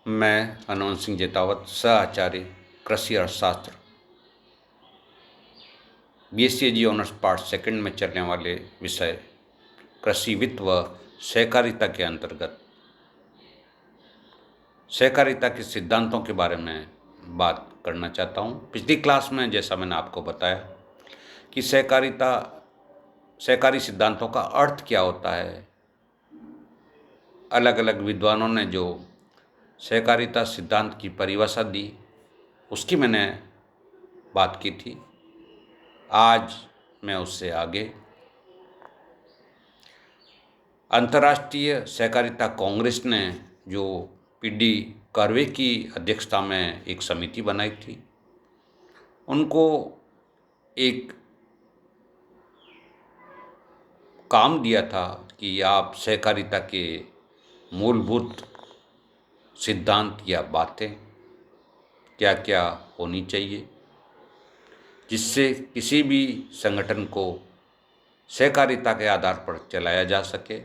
मैं हनुमान सिंह जेतावत, सह आचार्य कृषि अर्थशास्त्र, BSc ऑनर्स पार्ट सेकंड में चलने वाले विषय कृषि वित्त व सहकारिता के अंतर्गत सहकारिता के सिद्धांतों के बारे में बात करना चाहता हूँ। पिछली क्लास में जैसा मैंने आपको बताया कि सहकारी सिद्धांतों का अर्थ क्या होता है, अलग अलग विद्वानों ने जो सहकारिता सिद्धांत की परिभाषा दी उसकी मैंने बात की थी। आज मैं उससे आगे अंतर्राष्ट्रीय सहकारिता कांग्रेस ने जो PD कर्वे की अध्यक्षता में एक समिति बनाई थी, उनको एक काम दिया था कि आप सहकारिता के मूलभूत सिद्धांत या बातें क्या क्या होनी चाहिए जिससे किसी भी संगठन को सहकारिता के आधार पर चलाया जा सके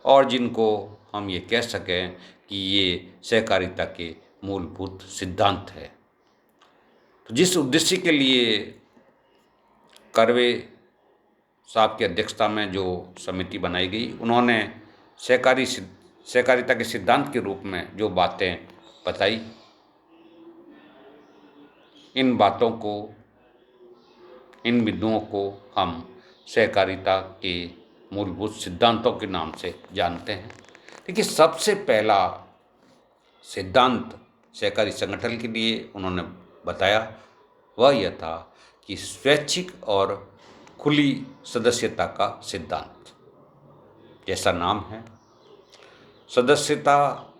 और जिनको हम ये कह सकें कि ये सहकारिता के मूलभूत सिद्धांत है। तो जिस उद्देश्य के लिए कर्वे साहब की अध्यक्षता में जो समिति बनाई गई, उन्होंने सहकारिता के सिद्धांत के रूप में जो बातें बताई, इन बातों को, इन बिंदुओं को हम सहकारिता के मूलभूत सिद्धांतों के नाम से जानते हैं। देखिए, सबसे पहला सिद्धांत सहकारी संगठन के लिए उन्होंने बताया वह यह था कि स्वैच्छिक और खुली सदस्यता का सिद्धांत। जैसा नाम है, सदस्यता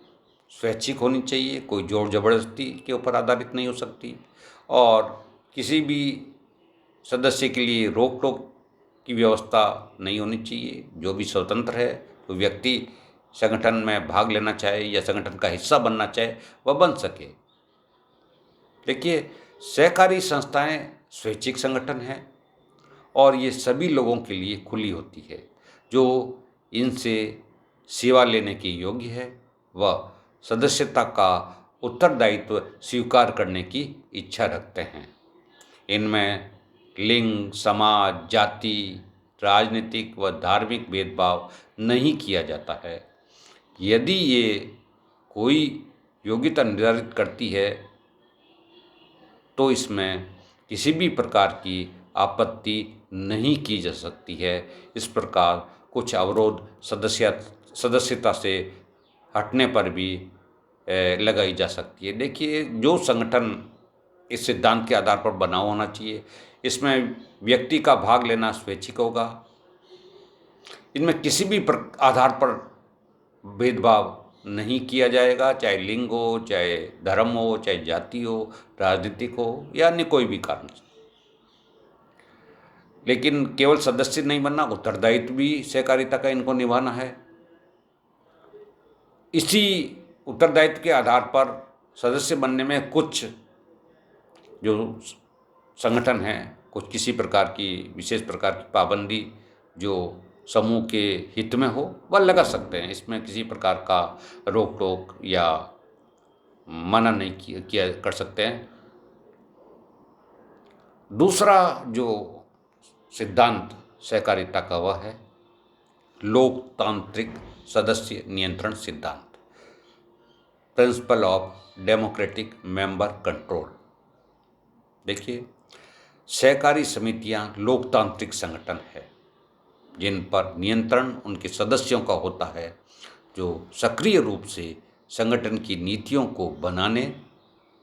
स्वैच्छिक होनी चाहिए, कोई जोर जबरदस्ती के ऊपर आधारित नहीं हो सकती और किसी भी सदस्य के लिए रोक टोक की व्यवस्था नहीं होनी चाहिए। जो भी स्वतंत्र है, तो व्यक्ति संगठन में भाग लेना चाहे या संगठन का हिस्सा बनना चाहे वह बन सके। देखिए, सहकारी संस्थाएं स्वैच्छिक संगठन हैं और ये सभी लोगों के लिए खुली होती है। जो इनसे सेवा लेने के योग्य है वह सदस्यता का उत्तरदायित्व स्वीकार करने की इच्छा रखते हैं। इनमें लिंग, समाज, जाति, राजनीतिक व धार्मिक भेदभाव नहीं किया जाता है। यदि ये कोई योग्यता निर्धारित करती है तो इसमें किसी भी प्रकार की आपत्ति नहीं की जा सकती है। इस प्रकार कुछ अवरोध सदस्यता से हटने पर भी लगाई जा सकती है। देखिए, जो संगठन इस सिद्धांत के आधार पर बना होना चाहिए, इसमें व्यक्ति का भाग लेना स्वैच्छिक होगा। इनमें किसी भी आधार पर भेदभाव नहीं किया जाएगा, चाहे लिंग हो, चाहे धर्म हो, चाहे जाति हो, राजनीतिक हो या अन्य कोई भी कारण से। लेकिन केवल सदस्य नहीं बनना, उत्तरदायित्व भी सहकारिता का इनको निभाना है। इसी उत्तरदायित्व के आधार पर सदस्य बनने में कुछ जो संगठन है, कुछ किसी प्रकार की विशेष प्रकार की पाबंदी जो समूह के हित में हो वह लगा सकते हैं। इसमें किसी प्रकार का रोक टोक या मना नहीं किया कर सकते हैं। दूसरा जो सिद्धांत सहकारिता का वह है लोकतांत्रिक सदस्य नियंत्रण सिद्धांत, principle of democratic member control. देखिए, सहकारी समितियां लोकतांत्रिक संगठन है जिन पर नियंत्रण उनके सदस्यों का होता है, जो सक्रिय रूप से संगठन की नीतियों को बनाने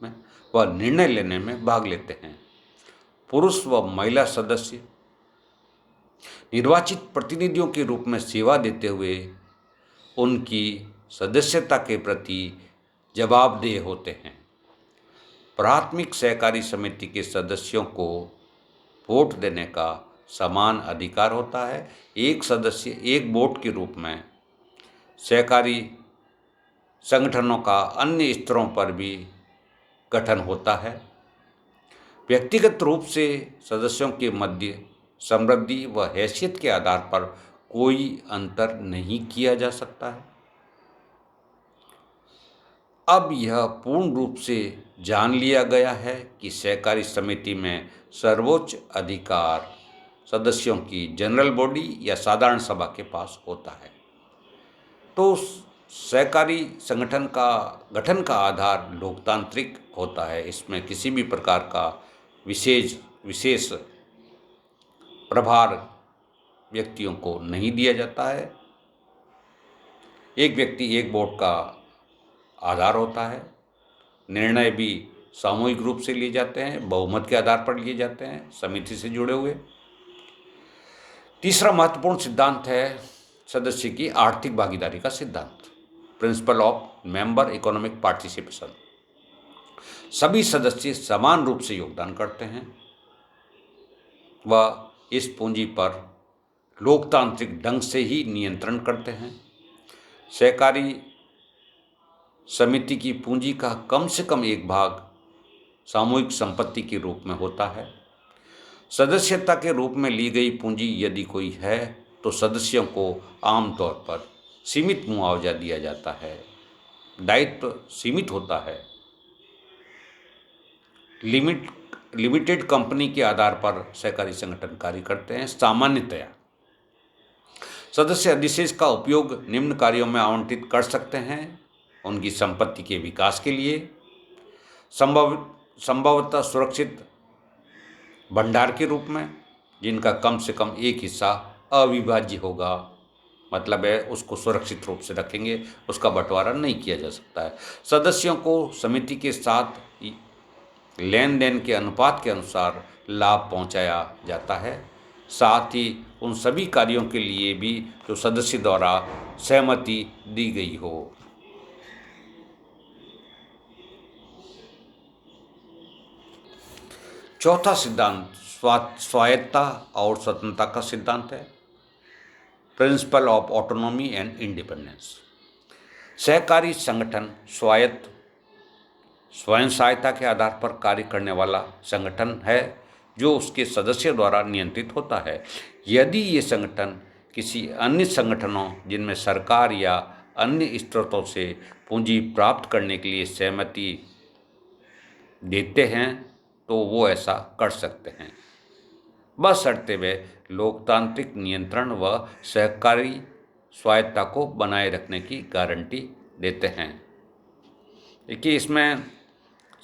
में व निर्णय लेने में भाग लेते हैं। पुरुष व महिला सदस्य निर्वाचित प्रतिनिधियों के रूप में सेवा देते हुए उनकी सदस्यता के प्रति जवाबदेह होते हैं। प्राथमिक सहकारी समिति के सदस्यों को वोट देने का समान अधिकार होता है। एक सदस्य एक वोट के रूप में सहकारी संगठनों का अन्य स्तरों पर भी गठन होता है। व्यक्तिगत रूप से सदस्यों के मध्य समृद्धि व हैसियत के आधार पर कोई अंतर नहीं किया जा सकता है। अब यह पूर्ण रूप से जान लिया गया है कि सहकारी समिति में सर्वोच्च अधिकार सदस्यों की जनरल बॉडी या साधारण सभा के पास होता है। तो सहकारी संगठन का गठन का आधार लोकतांत्रिक होता है। इसमें किसी भी प्रकार का विशेष प्रभार व्यक्तियों को नहीं दिया जाता है। एक व्यक्ति एक वोट का आधार होता है। निर्णय भी सामूहिक रूप से लिए जाते हैं, बहुमत के आधार पर लिए जाते हैं, समिति से जुड़े हुए। तीसरा महत्वपूर्ण सिद्धांत है सदस्य की आर्थिक भागीदारी का सिद्धांत, principle of member economic participation. सभी सदस्य समान रूप से योगदान करते हैं। वह इस पूंजी पर लोकतांत्रिक ढंग से ही नियंत्रण करते हैं। सहकारी समिति की पूंजी का कम से कम एक भाग सामूहिक संपत्ति के रूप में होता है। सदस्यता के रूप में ली गई पूंजी यदि कोई है तो सदस्यों को आमतौर पर सीमित मुआवजा दिया जाता है। दायित्व सीमित होता है। लिमिटेड कंपनी के आधार पर सहकारी संगठन कार्य करते हैं। सामान्यतया सदस्य अधिशेष का उपयोग निम्न कार्यों में आवंटित कर सकते हैं: उनकी संपत्ति के विकास के लिए, संभवतः सुरक्षित भंडार के रूप में, जिनका कम से कम एक हिस्सा अविभाज्य होगा, मतलब है उसको सुरक्षित रूप से रखेंगे, उसका बंटवारा नहीं किया जा सकता है। सदस्यों को समिति के साथ लेन देन के अनुपात के अनुसार लाभ पहुंचाया जाता है। साथ ही उन सभी कार्यों के लिए भी जो सदस्य द्वारा सहमति दी गई हो। चौथा सिद्धांत स्वायत्तता और स्वतंत्रता का सिद्धांत है, principle of autonomy and independence. सहकारी संगठन स्वायत्त स्वयं सहायता के आधार पर कार्य करने वाला संगठन है जो उसके सदस्यों द्वारा नियंत्रित होता है। यदि ये संगठन किसी अन्य संगठनों जिनमें सरकार या अन्य स्रोतों से पूंजी प्राप्त करने के लिए सहमति देते हैं तो वो ऐसा कर सकते हैं, बशर्ते वे लोकतांत्रिक नियंत्रण व सहकारी स्वायत्तता को बनाए रखने की गारंटी देते हैं। देखिए, इसमें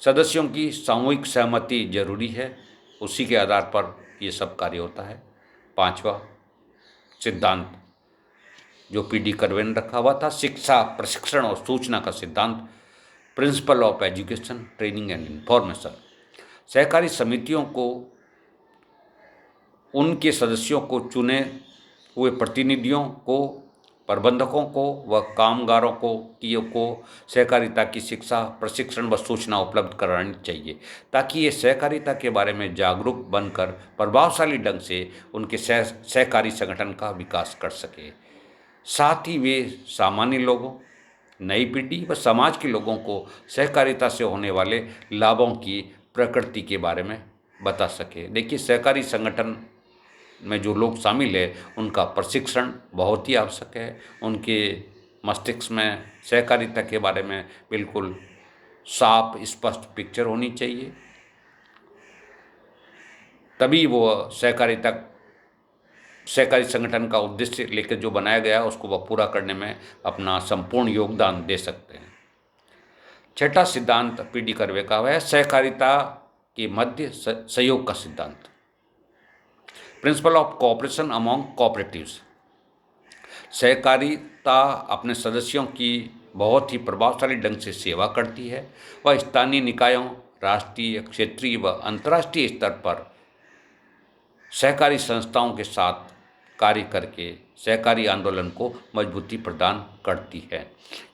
सदस्यों की सामूहिक सहमति जरूरी है, उसी के आधार पर ये सब कार्य होता है। पांचवा सिद्धांत जो पीडी कर्वे ने रखा हुआ था, शिक्षा, प्रशिक्षण और सूचना का सिद्धांत, principle of education, training and information. सहकारी समितियों को उनके सदस्यों को, चुने हुए प्रतिनिधियों को, प्रबंधकों को व कामगारों को सहकारिता की शिक्षा, प्रशिक्षण व सूचना उपलब्ध करानी चाहिए ताकि ये सहकारिता के बारे में जागरूक बनकर प्रभावशाली ढंग से उनके सहकारी संगठन का विकास कर सके। साथ ही वे सामान्य लोगों, नई पीढ़ी व समाज के लोगों को सहकारिता से होने वाले लाभों की प्रकृति के बारे में बता सके। देखिए, सहकारी संगठन में जो लोग शामिल है उनका प्रशिक्षण बहुत ही आवश्यक है। उनके मस्तिष्क में सहकारिता के बारे में बिल्कुल साफ स्पष्ट पिक्चर होनी चाहिए, तभी वो सहकारी संगठन का उद्देश्य लेकर जो बनाया गया है उसको वह पूरा करने में अपना संपूर्ण योगदान दे सकते हैं। छठा सिद्धांत पीडी कर्वे का है सहकारिता के मध्य सहयोग का सिद्धांत, principle of cooperation among cooperatives. सहकारिता अपने सदस्यों की बहुत ही प्रभावशाली ढंग से सेवा करती है। वह स्थानीय निकायों, राष्ट्रीय, क्षेत्रीय व अंतर्राष्ट्रीय स्तर पर सहकारी संस्थाओं के साथ कार्य करके सहकारी आंदोलन को मजबूती प्रदान करती है।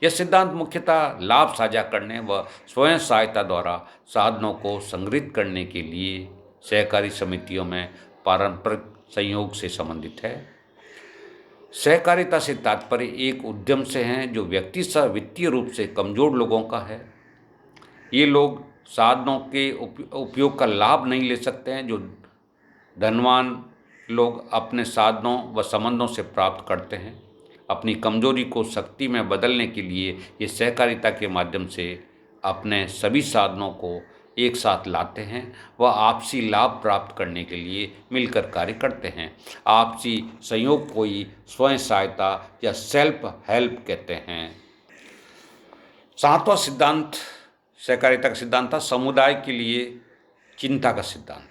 यह सिद्धांत मुख्यतः लाभ साझा करने व स्वयं सहायता द्वारा साधनों को संग्रहित करने के लिए सहकारी समितियों में पारंपरिक संयोग से संबंधित है। सहकारिता से तात्पर्य एक उद्यम से है जो व्यक्ति सह वित्तीय रूप से कमजोर लोगों का है। ये लोग साधनों के उपयोग का लाभ नहीं ले सकते हैं जो धनवान लोग अपने साधनों व संबंधों से प्राप्त करते हैं। अपनी कमजोरी को शक्ति में बदलने के लिए ये सहकारिता के माध्यम से अपने सभी साधनों को एक साथ लाते हैं व आपसी लाभ प्राप्त करने के लिए मिलकर कार्य करते हैं। आपसी सहयोग को ही स्वयं सहायता या सेल्फ हेल्प कहते हैं। सातवां सिद्धांत सहकारिता का सिद्धांत था समुदाय के लिए चिंता का सिद्धांत।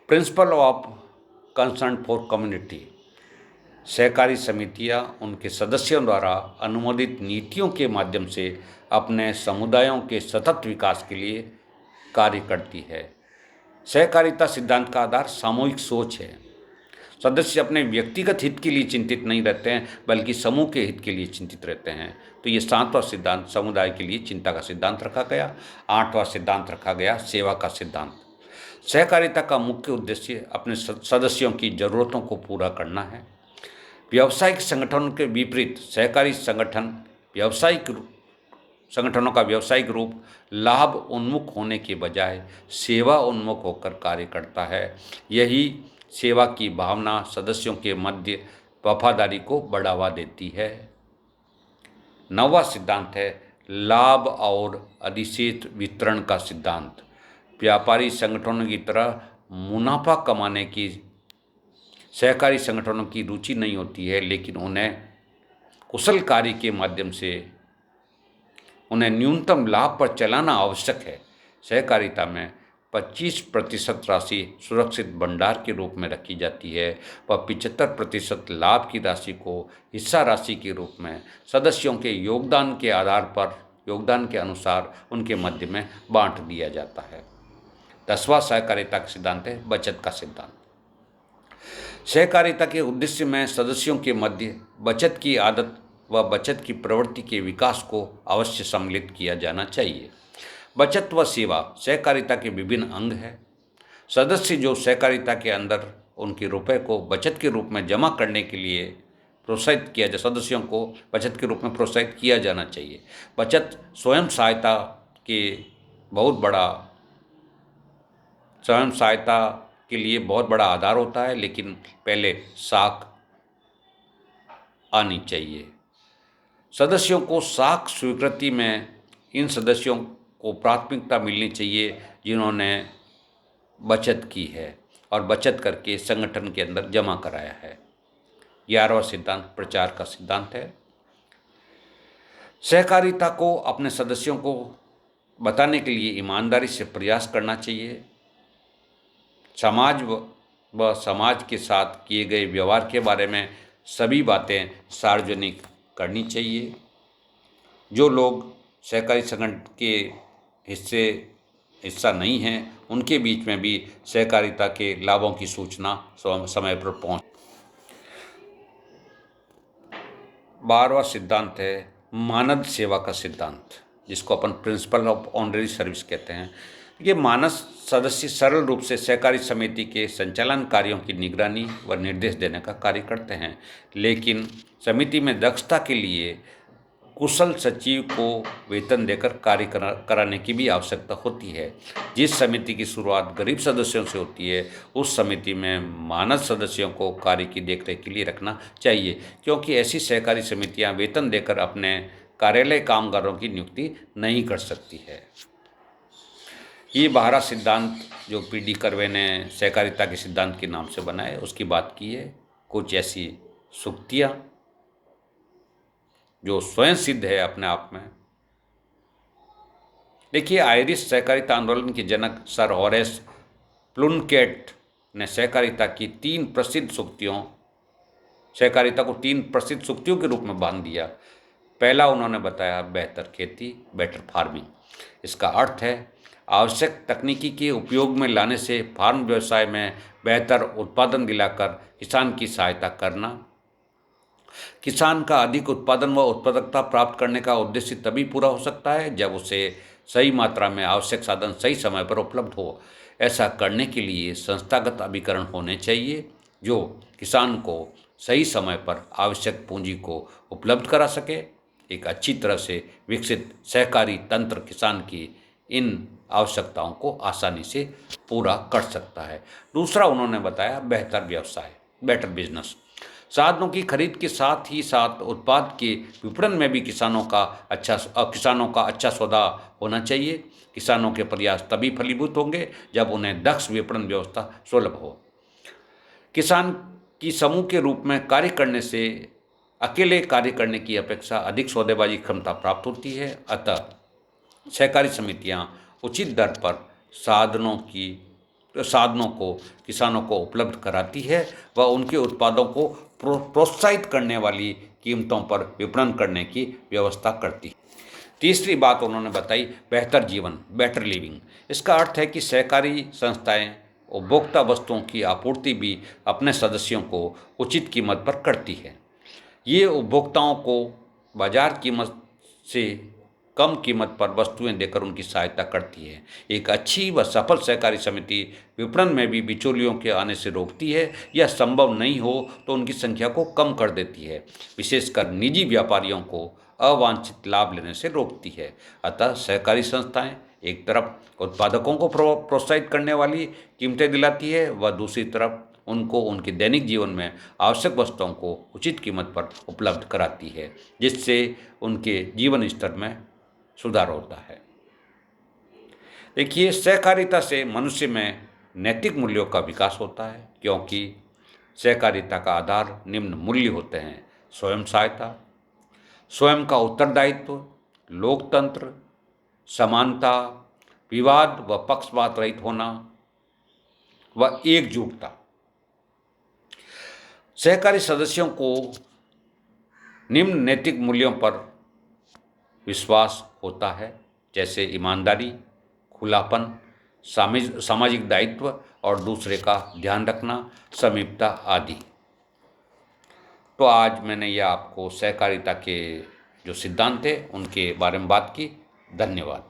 Principle of concern for community. सहकारी समितियां उनके सदस्यों द्वारा अनुमोदित नीतियों के माध्यम से अपने समुदायों के सतत विकास के लिए कार्य करती है। सहकारिता सिद्धांत का आधार सामूहिक सोच है। सदस्य अपने व्यक्तिगत हित के लिए चिंतित नहीं रहते हैं बल्कि समूह के हित के लिए चिंतित रहते हैं। तो ये सातवां सिद्धांत समुदाय के लिए चिंता का सिद्धांत रखा गया। आठवां सिद्धांत रखा गया सेवा का सिद्धांत। सहकारिता का मुख्य उद्देश्य अपने सदस्यों की ज़रूरतों को पूरा करना है। व्यावसायिक संगठनों के विपरीत सहकारी संगठनों का व्यावसायिक रूप लाभ उन्मुख होने के बजाय सेवा उन्मुख होकर कार्य करता है। यही सेवा की भावना सदस्यों के मध्य वफादारी को बढ़ावा देती है। नौवां सिद्धांत है लाभ और अधिशेष वितरण का सिद्धांत। व्यापारी संगठनों की तरह मुनाफा कमाने की सहकारी संगठनों की रुचि नहीं होती है, लेकिन उन्हें कुशल कार्य के माध्यम से उन्हें न्यूनतम लाभ पर चलाना आवश्यक है। सहकारिता में 25% राशि सुरक्षित भंडार के रूप में रखी जाती है व 75% लाभ की राशि को हिस्सा राशि के रूप में सदस्यों के योगदान के अनुसार उनके मध्य में बांट दिया जाता है। 10वां सहकारिता का सिद्धांत है बचत का सिद्धांत। सहकारिता के उद्देश्य में सदस्यों के मध्य बचत की आदत व बचत की प्रवृत्ति के विकास को अवश्य सम्मिलित किया जाना चाहिए। बचत व सेवा सहकारिता के विभिन्न अंग हैं। सदस्य जो सहकारिता के अंदर उनके रुपए को बचत के रूप में जमा करने के लिए प्रोत्साहित किया जाए, सदस्यों को बचत के रूप में प्रोत्साहित किया जाना चाहिए। बचत स्वयं सहायता के लिए बहुत बड़ा आधार होता है, लेकिन पहले साख आनी चाहिए। सदस्यों को साख स्वीकृति में इन सदस्यों को प्राथमिकता मिलनी चाहिए जिन्होंने बचत की है और बचत करके संगठन के अंदर जमा कराया है। 11वां सिद्धांत प्रचार का सिद्धांत है। सहकारिता को अपने सदस्यों को बताने के लिए ईमानदारी से प्रयास करना चाहिए। समाज के साथ किए गए व्यवहार के बारे में सभी बातें सार्वजनिक करनी चाहिए। जो लोग सहकारी संगठन के हिस्सा नहीं हैं उनके बीच में भी सहकारिता के लाभों की सूचना समय पर पहुंच। 12वां सिद्धांत है मानद सेवा का सिद्धांत, जिसको अपन प्रिंसिपल ऑफ ऑनररी सर्विस कहते हैं। ये मानस सदस्य सरल रूप से सहकारी समिति के संचालन कार्यों की निगरानी व निर्देश देने का कार्य करते हैं, लेकिन समिति में दक्षता के लिए कुशल सचिव को वेतन देकर कार्य कराने की भी आवश्यकता होती है। जिस समिति की शुरुआत गरीब सदस्यों से होती है उस समिति में मानद सदस्यों को कार्य की देखरेख के लिए रखना चाहिए, क्योंकि ऐसी सहकारी समितियां वेतन देकर अपने कार्यालय कामगारों की नियुक्ति नहीं कर सकती है। ये 12 सिद्धांत जो पीडी कर्वे ने सहकारिता के सिद्धांत के नाम से बनाए उसकी बात की है। कुछ ऐसी सूक्तियाँ जो स्वयं सिद्ध है अपने आप में। देखिए, आयरिश सहकारिता आंदोलन के जनक सर हॉरेस प्लुनकेट ने सहकारिता को 3 प्रसिद्ध सूक्तियों के रूप में बांध दिया। पहला उन्होंने बताया बेहतर खेती, बेटर फार्मिंग। इसका अर्थ है आवश्यक तकनीकी के उपयोग में लाने से फार्म व्यवसाय में बेहतर उत्पादन दिलाकर किसान की सहायता करना। किसान का अधिक उत्पादन व उत्पादकता प्राप्त करने का उद्देश्य तभी पूरा हो सकता है जब उसे सही मात्रा में आवश्यक साधन सही समय पर उपलब्ध हो। ऐसा करने के लिए संस्थागत अभिकरण होने चाहिए जो किसान को सही समय पर आवश्यक पूंजी को उपलब्ध करा सके। एक अच्छी तरह से विकसित सहकारी तंत्र किसान की इन आवश्यकताओं को आसानी से पूरा कर सकता है। दूसरा उन्होंने बताया बेहतर व्यवसाय, बेटर बिजनेस। साधनों की खरीद के साथ ही साथ उत्पाद के विपणन में भी किसानों का अच्छा सौदा होना चाहिए। किसानों के प्रयास तभी फलीभूत होंगे जब उन्हें दक्ष विपणन व्यवस्था सुलभ हो। किसान की समूह के रूप में कार्य करने से अकेले कार्य करने की अपेक्षा अधिक सौदेबाजी क्षमता प्राप्त होती है। अतः सहकारी समितियां उचित दर पर साधनों को किसानों को उपलब्ध कराती है व उनके उत्पादों को प्रोत्साहित करने वाली कीमतों पर विपणन करने की व्यवस्था करती है। तीसरी बात उन्होंने बताई बेहतर जीवन, बेटर लिविंग। इसका अर्थ है कि सहकारी संस्थाएं उपभोक्ता वस्तुओं की आपूर्ति भी अपने सदस्यों को उचित कीमत पर करती है। ये उपभोक्ताओं को बाजार कीमत से कम कीमत पर वस्तुएं देकर उनकी सहायता करती है। एक अच्छी व सफल सहकारी समिति विपणन में भी बिचौलियों के आने से रोकती है या संभव नहीं हो तो उनकी संख्या को कम कर देती है, विशेषकर निजी व्यापारियों को अवांछित लाभ लेने से रोकती है। अतः सहकारी संस्थाएं एक तरफ उत्पादकों को प्रोत्साहित करने वाली कीमतें दिलाती है व दूसरी तरफ उनको उनके दैनिक जीवन में आवश्यक वस्तुओं को उचित कीमत पर उपलब्ध कराती है, जिससे उनके जीवन स्तर में सुधार होता है। देखिए, सहकारिता से मनुष्य में नैतिक मूल्यों का विकास होता है, क्योंकि सहकारिता का आधार निम्न मूल्य होते हैं: स्वयं सहायता, स्वयं का उत्तरदायित्व, लोकतंत्र, समानता, विवाद व पक्षपात रहित होना व एकजुटता। सहकारी सदस्यों को निम्न नैतिक मूल्यों पर विश्वास होता है, जैसे ईमानदारी, खुलापन, सामाजिक दायित्व और दूसरे का ध्यान रखना, समीपता आदि। तो आज मैंने यह आपको सहकारिता के जो सिद्धांत थे उनके बारे में बात की। धन्यवाद।